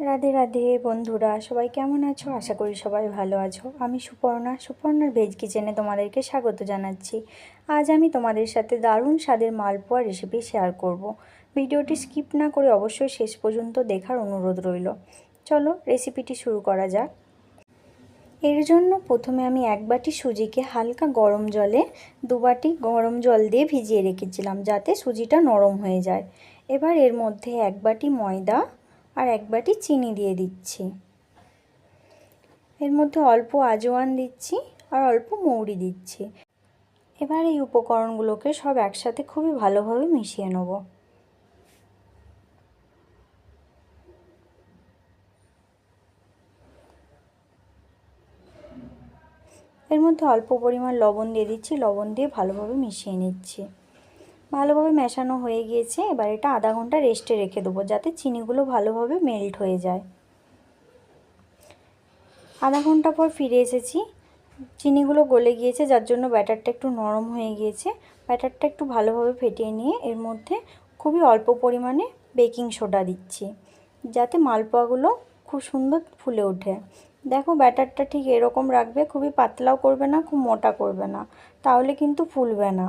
রাধে রাধে বন্ধুরা, সবাই কেমন আছো? আশা করি সবাই ভালো আছো। আমি সুপর্ণার ভেজ কিচেনে তোমাদেরকে স্বাগত জানাচ্ছি। আজ আমি তোমাদের সাথে দারুণ স্বাদের মালপোয়া রেসিপি শেয়ার করব। ভিডিওটি স্কিপ না করে অবশ্যই শেষ পর্যন্ত দেখার অনুরোধ রইল। চলো রেসিপিটি শুরু করা যাক। এর জন্য প্রথমে আমি 1 বাটি সুজিকে হালকা গরম জলে 2 বাটি গরম জল দিয়ে ভিজিয়ে রেখেছিলাম, যাতে সুজিটা নরম হয়ে যায়। এবার এর মধ্যে 1 বাটি ময়দা আর 1 বাটি চিনি দিয়ে দিচ্ছি। এর মধ্যে অল্প আজওয়ান দিচ্ছি আর অল্প মৌরি দিচ্ছি। এবার এই উপকরণগুলোকে সব একসাথে খুবই ভালোভাবে মিশিয়ে নেব। এর মধ্যে অল্প পরিমাণ লবণ দিয়ে দিচ্ছি, লবণ দিয়ে ভালোভাবে মিশিয়ে নিচ্ছি। ভালোভাবে মেশানো হয়ে গিয়েছে। এবার এটা আধা ঘন্টা রেস্টে রেখে দেবো, যাতে চিনিগুলো ভালোভাবে মেল্ট হয়ে যায়। আধা ঘন্টা পর ফিরে এসেছি। চিনিগুলো গলে গিয়েছে, যার জন্য ব্যাটারটা একটু নরম হয়ে গিয়েছে। ব্যাটারটা একটু ভালোভাবে ফেটিয়ে নিয়ে এর মধ্যে খুবই অল্প পরিমাণে বেকিং সোডা দিচ্ছি, যাতে মালপোয়াগুলো খুব সুন্দর ফুলে ওঠে। দেখো ব্যাটারটা ঠিক এরকম রাখবে, খুবই পাতলাও করবে না, খুব মোটা করবে না, তাহলে কিন্তু ফুলবে না।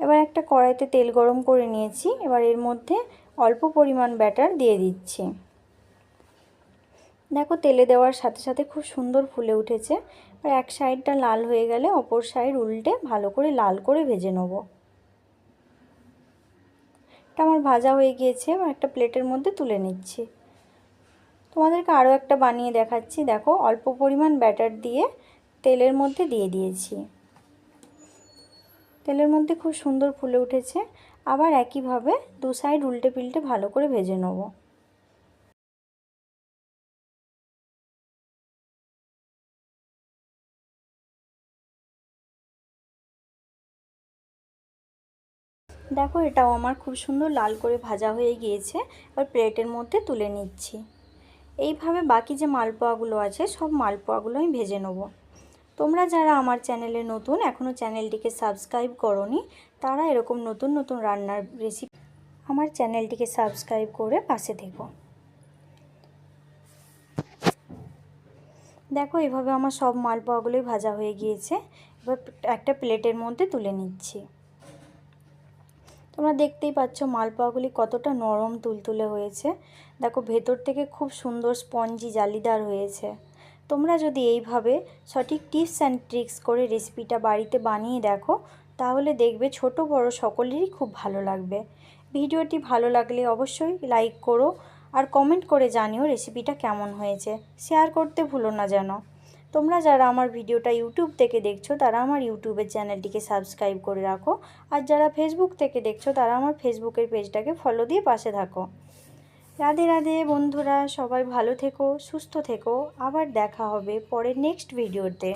এবার একটা কড়াইতে তেল গরম করে নিয়েছি। এবার এর মধ্যে অল্প পরিমাণ ব্যাটার দিয়ে দিচ্ছি। দেখো তেলে দেওয়ার সাথে সাথে খুব সুন্দর ফুলে উঠেছে। আর এক সাইডটা লাল হয়ে গেলে অপর সাইড উল্টে ভালো করে লাল করে ভেজে নেব। এটা আমার ভাজা হয়ে গিয়েছে। এবার একটা প্লেটের মধ্যে তুলে নিচ্ছি। তোমাদেরকে আরও একটা বানিয়ে দেখাচ্ছি। দেখো অল্প পরিমাণ ব্যাটার দিয়ে তেলের মধ্যে দিয়ে দিয়েছি। তেলের মধ্যে খুব সুন্দর ফুলে উঠেছে। আবার একইভাবে দু সাইড উল্টে পিল্টে ভালো করে ভেজে নেব। দেখো এটাও আমার খুব সুন্দর লাল করে ভাজা হয়ে গিয়েছে। এবার প্লেটের মধ্যে তুলে নিচ্ছি। এইভাবে বাকি যে মালপোয়াগুলো আছে সব মালপোয়াগুলো আমি ভেজে নেব। তোমরা যারা আমার চ্যানেলে নতুন, এখনও চ্যানেলটিকে সাবস্ক্রাইব করোনি, তারা এরকম নতুন নতুন রান্নার রেসিপি আমার চ্যানেলটিকে সাবস্ক্রাইব করে পাশে থেকো। দেখো এভাবে আমার সব মালপোয়াগুলোই ভাজা হয়ে গিয়েছে। এবার একটা প্লেটের মধ্যে তুলে নিচ্ছি। তোমরা দেখতেই পাচ্ছ মালপোয়াগুলি কতটা নরম তুলতুলে হয়েছে। দেখো ভেতর থেকে খুব সুন্দর স্পঞ্জি জালিদার হয়েছে। তোমরা যদি এইভাবে সঠিক টিপস অ্যান্ড ট্রিক্স করে রেসিপিটা বাড়িতে বানিয়ে দেখো, তাহলে দেখবে ছোট বড় সকলেরই খুব ভালো লাগবে। ভিডিওটি ভালো লাগলে অবশ্যই লাইক করো আর কমেন্ট করে জানিও রেসিপিটা কেমন হয়েছে। শেয়ার করতে ভুলো না যেন। তোমরা যারা আমার ভিডিওটা ইউটিউব থেকে দেখছো, তারা আমার ইউটিউবের চ্যানেলটিকে সাবস্ক্রাইব করে রাখো। আর যারা ফেসবুক থেকে দেখছো, তারা আমার ফেসবুকের পেজটাকে ফলো দিয়ে পাশে থাকো। রাধে রাধে বন্ধুরা, সবাই ভালো থেকো, সুস্থ থেকো। আবার দেখা হবে পরের নেক্সট ভিডিওতে।